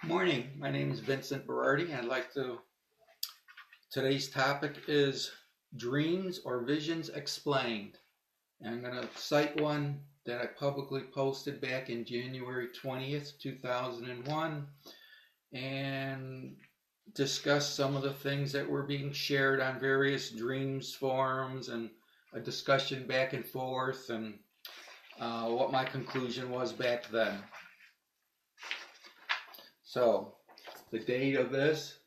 Morning, my name is Vincent Berardi. Today's topic is dreams or visions explained. And I'm going to cite one that I publicly posted back in January 20th, 2001, and discuss some of the things that were being shared on various dreams forums and a discussion back and forth and what my conclusion was back then. So, the date of this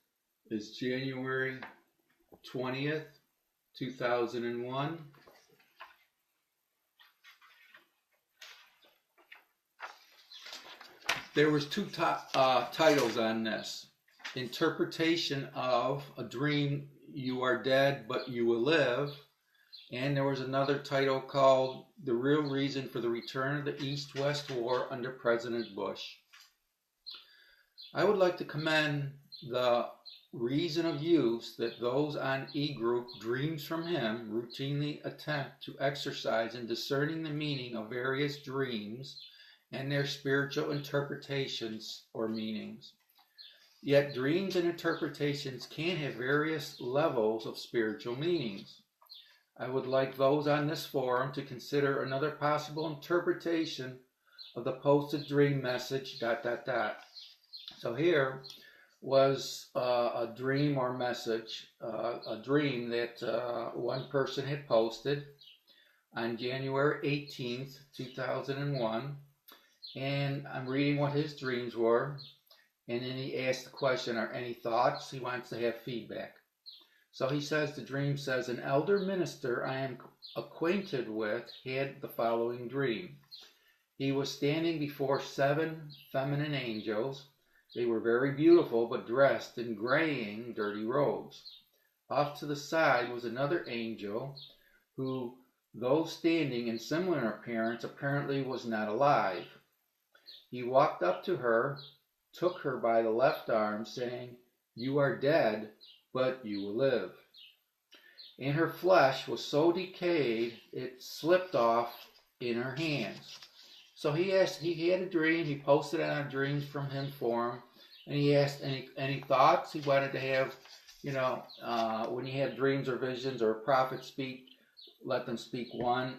is January 20th, 2001. There was two titles on this. Interpretation of a dream, you are dead, but you will live. And there was another title called The Real Reason for the Return of the East-West War under President Bush. I would like to commend the reason of use that those on E-Group Dreams from Him routinely attempt to exercise in discerning the meaning of various dreams and their spiritual interpretations or meanings. Yet dreams and interpretations can have various levels of spiritual meanings. I would like those on this forum to consider another possible interpretation of the posted dream message, ... So here was a dream or message, a dream that one person had posted on January 18th, 2001. And I'm reading what his dreams were. And then he asked the question, are any thoughts? He wants to have feedback. So he says, the dream says, an elder minister I am acquainted with had the following dream. He was standing before 7 feminine angels. They were very beautiful, but dressed in graying, dirty robes. Off to the side was another angel who, though standing in similar appearance, apparently was not alive. He walked up to her, took her by the left arm, saying, you are dead, but you will live. And her flesh was so decayed, it slipped off in her hands. So he had a dream. He posted it on a Dreams from Him forum, and he asked any thoughts. He wanted to have, when you have dreams or visions or a prophet speak, let them speak 1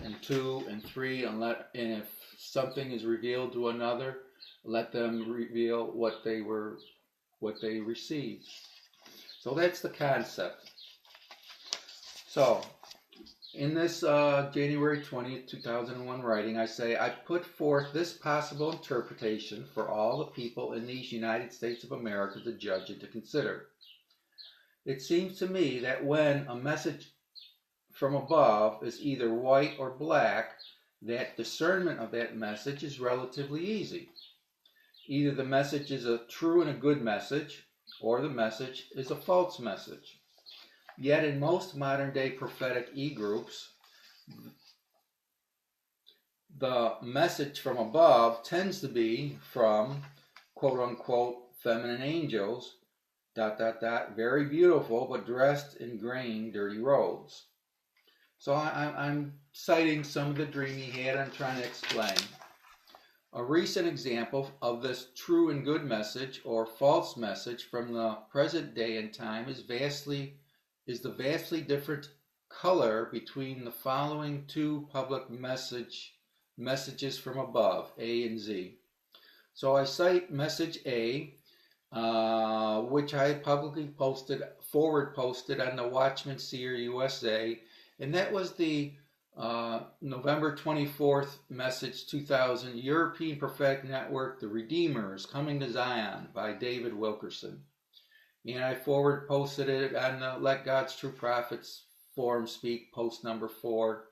and 2 and 3, and if something is revealed to another, let them reveal what they received. So that's the concept. So, in this January 20th, 2001 writing, I say, I put forth this possible interpretation for all the people in these United States of America to judge and to consider. It seems to me that when a message from above is either white or black, that discernment of that message is relatively easy. Either the message is a true and a good message, or the message is a false message. Yet in most modern-day prophetic e-groups, the message from above tends to be from quote-unquote feminine angels, ... very beautiful, but dressed in graying, dirty robes. So I'm citing some of the dream he had. I'm trying to explain. A recent example of this true and good message or false message from the present day and time is the vastly different color between the following two public messages from above, A and Z. So I cite message A, which I publicly forward posted on the Watchman Seer USA, and that was the November 24th message 2000, European Prophetic Network, The Redeemer is Coming to Zion by David Wilkerson. And I forward posted it on the Let God's True Prophets forum speak, post number 4.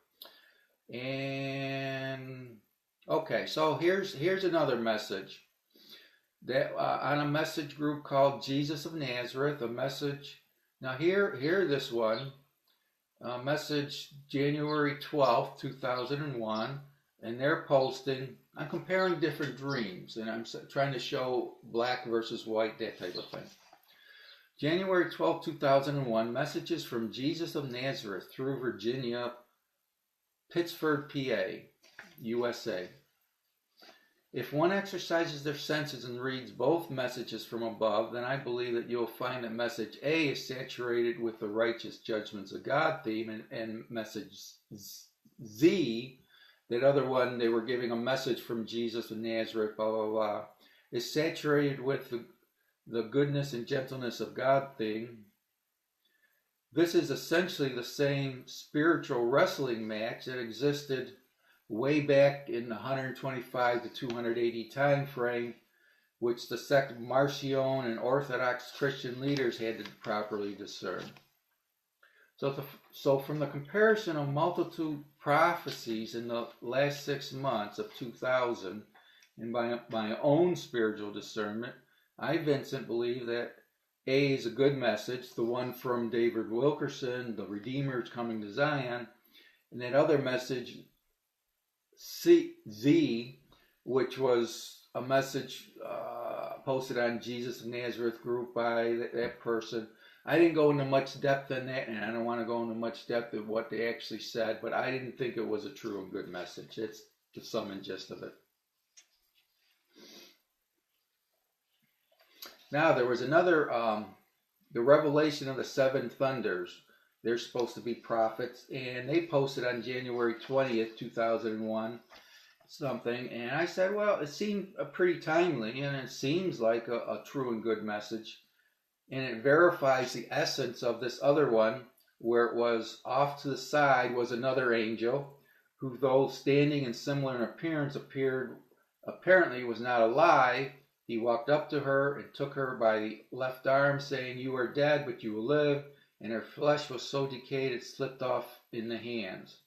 And okay, so here's another message that on a message group called Jesus of Nazareth. A message. Now hear this one. Message January 12th, 2001, and they're posting. I'm comparing different dreams, and I'm trying to show black versus white, that type of thing. January 12, 2001, messages from Jesus of Nazareth through Virginia, Pittsford, PA, USA. If one exercises their senses and reads both messages from above, then I believe that you'll find that message A is saturated with the righteous judgments of God theme, and message Z, that other one, they were giving a message from Jesus of Nazareth, blah, blah, blah, is saturated with the goodness and gentleness of God theme. This is essentially the same spiritual wrestling match that existed way back in the 125 to 280 time frame, which the sect of Marcion and Orthodox Christian leaders had to properly discern. So from the comparison of multitude prophecies in the last 6 months of 2000, and by my own spiritual discernment, I, Vincent, believe that A is a good message, the one from David Wilkerson, the Redeemer is coming to Zion, and that other message, Z, which was a message posted on Jesus of Nazareth group by that person. I didn't go into much depth on that, and I don't want to go into much depth of what they actually said, but I didn't think it was a true and good message. It's the sum and gist of it. Now, there was another, the revelation of the seven thunders. They're supposed to be prophets, and they posted on January 20th, 2001, something, and I said, well, it seemed pretty timely, and it seems like a true and good message, and it verifies the essence of this other one, where it was off to the side was another angel, who, though standing and similar in appearance, apparently was not alive. He walked up to her and took her by the left arm, saying, "You are dead, but you will live." And her flesh was so decayed it slipped off in the hands.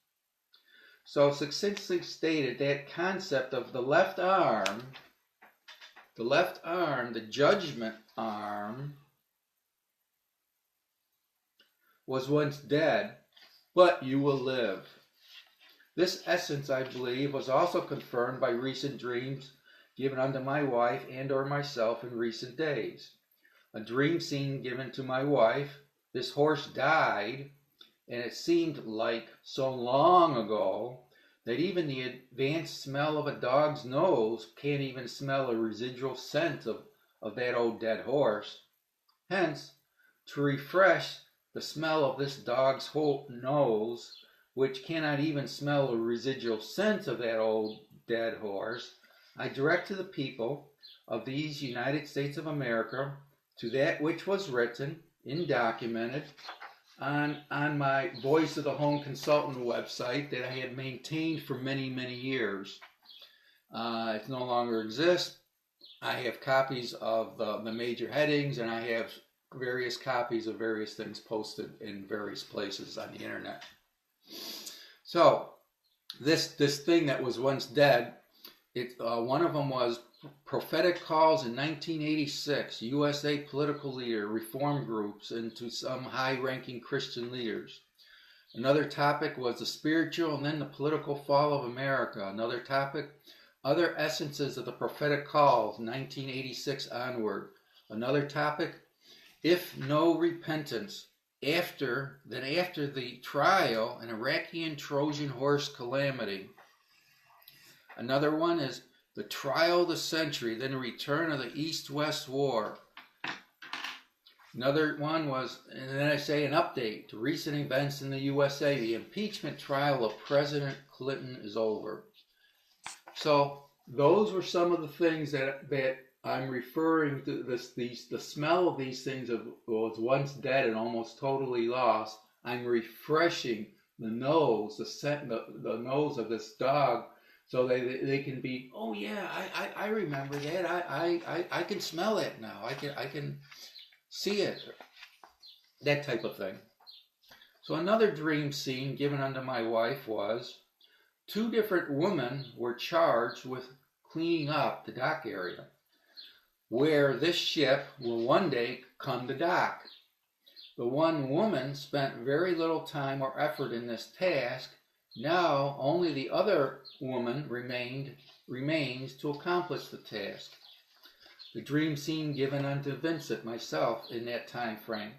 So succinctly stated, that concept of the left arm, the judgment arm, was once dead, but you will live. This essence, I believe, was also confirmed by recent dreams given unto my wife and or myself in recent days. A dream scene given to my wife. This horse died, and it seemed like so long ago that even the advanced smell of a dog's nose can't even smell a residual scent of that old dead horse. Hence, to refresh the smell of this dog's whole nose, which cannot even smell a residual scent of that old dead horse, I direct to the people of these United States of America to that which was written and documented on my Voice of the Home Consultant website that I had maintained for many, many years. It no longer exists. I have copies of the major headings, and I have various copies of various things posted in various places on the internet. So this thing that was once dead, one of them was prophetic calls in 1986, USA political leader, reform groups, and to some high-ranking Christian leaders. Another topic was the spiritual and then the political fall of America. Another topic, other essences of the prophetic calls, 1986 onward. Another topic, if no repentance, after the trial, an Iraqi and Trojan horse calamity. Another one is the trial of the century, then the return of the East-West War. Another one was, and then I say an update to recent events in the USA. The impeachment trial of President Clinton is over. So those were some of the things that I'm referring to. The smell of these things was once dead and almost totally lost. I'm refreshing the nose, the scent, the nose of this dog, so they can be, oh yeah, I remember that. I can smell it now. I can see it. That type of thing. So another dream scene given unto my wife was 2 different women were charged with cleaning up the dock area, where this ship will one day come to dock. The one woman spent very little time or effort in this task. Now only the other woman remains to accomplish the task. The dream scene given unto Vincent, myself, in that time frame.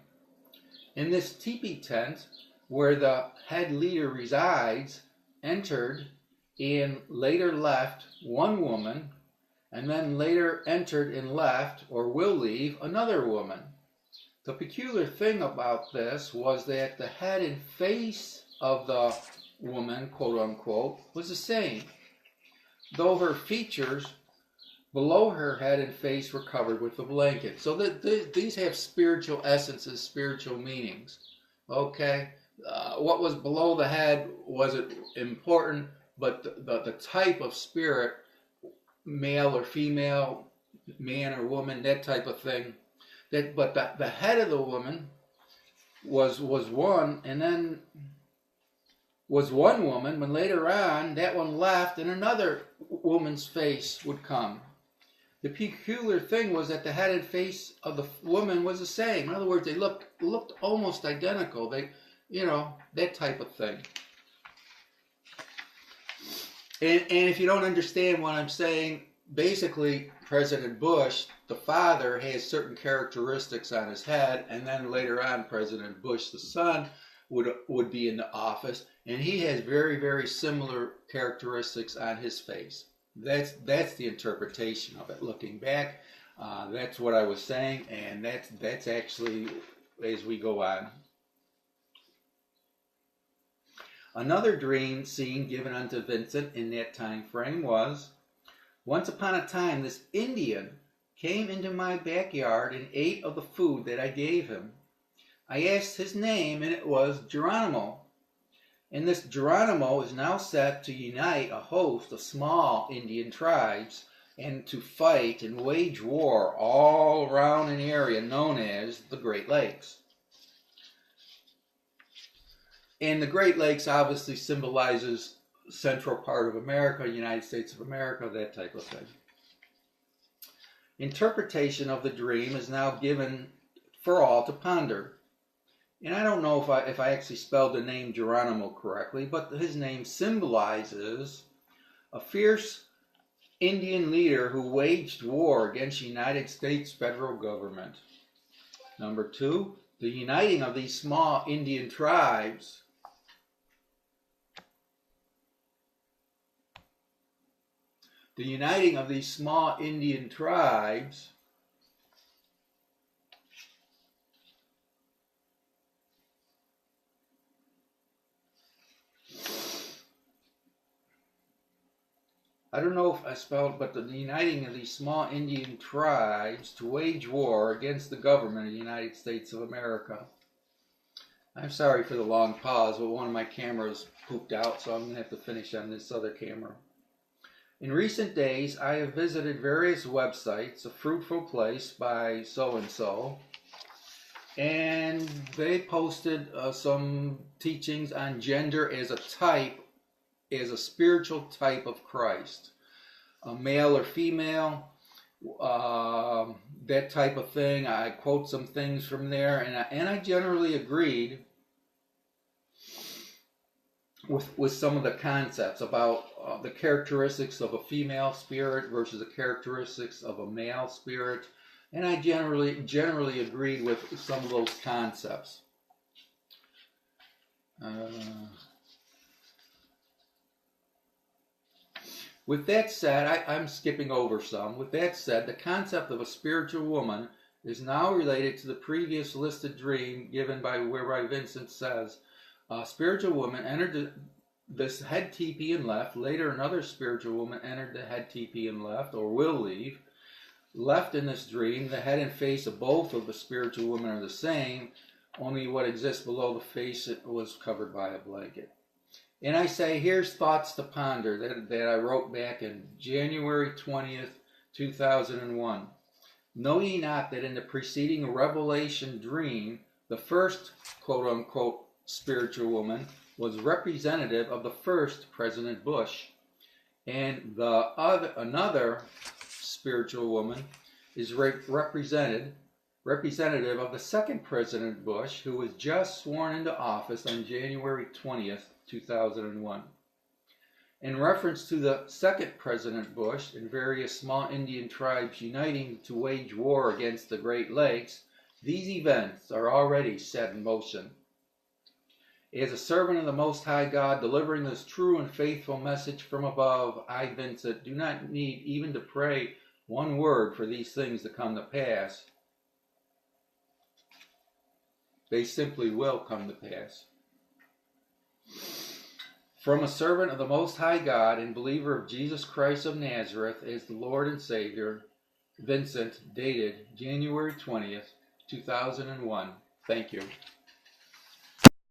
In this teepee tent, where the head leader resides, entered and later left one woman and then later entered and left, or will leave, another woman. The peculiar thing about this was that the head and face of the woman, quote unquote, was the same, though her features below her head and face were covered with a blanket. So these have spiritual essences, spiritual meanings. Okay? What was below the head wasn't important, but the type of spirit, male or female, man or woman, that type of thing. But the head of the woman was one, and then was one woman, when later on that one left and another woman's face would come. The peculiar thing was that the head and face of the woman was the same. In other words, they looked almost identical. They, that type of thing. And if you don't understand what I'm saying, basically President Bush, the father, has certain characteristics on his head, and then later on President Bush, the son, would be in the office, and he has very, very similar characteristics on his face. That's the interpretation of it. Looking back, that's what I was saying, and that's actually as we go on. Another dream scene given unto Vincent in that time frame was, once upon a time this Indian came into my backyard and ate of the food that I gave him. I asked his name, and it was Geronimo. And this Geronimo is now set to unite a host of small Indian tribes and to fight and wage war all around an area known as the Great Lakes. And the Great Lakes obviously symbolizes central part of America, United States of America, that type of thing. Interpretation of the dream is now given for all to ponder. And I don't know if I actually spelled the name Geronimo correctly, but his name symbolizes a fierce Indian leader who waged war against the United States federal government. Number 2, the uniting of these small Indian tribes I don't know if I spelled, but the uniting of these small Indian tribes to wage war against the government of the United States of America. I'm sorry for the long pause, but one of my cameras pooped out, so I'm going to have to finish on this other camera. In recent days, I have visited various websites, A Fruitful Place by so-and-so, and they posted some teachings on gender as a type, as a spiritual type of Christ, a male or female, that type of thing. I quote some things from there, and I generally agreed with some of the concepts about the characteristics of a female spirit versus the characteristics of a male spirit, and I generally agreed with some of those concepts. With that said, I'm skipping over some. With that said, the concept of a spiritual woman is now related to the previous listed dream given whereby Vincent says, a spiritual woman entered this head teepee and left. Later, another spiritual woman entered the head teepee and left, or will leave. Left in this dream, the head and face of both of the spiritual women are the same, only what exists below the face was covered by a blanket. And I say, here's thoughts to ponder that I wrote back in January 20th, 2001. Know ye not that in the preceding revelation dream, the first quote-unquote spiritual woman was representative of the first President Bush, and another spiritual woman is representative of the second President Bush, who was just sworn into office on January 20th, 2001. In reference to the second President Bush and various small Indian tribes uniting to wage war against the Great Lakes, these events are already set in motion. As a servant of the Most High God, delivering this true and faithful message from above, I, Vincent, do not need even to pray one word for these things to come to pass. They simply will come to pass. From a servant of the Most High God and believer of Jesus Christ of Nazareth as the Lord and Savior, Vincent, dated January 20th, 2001. Thank you.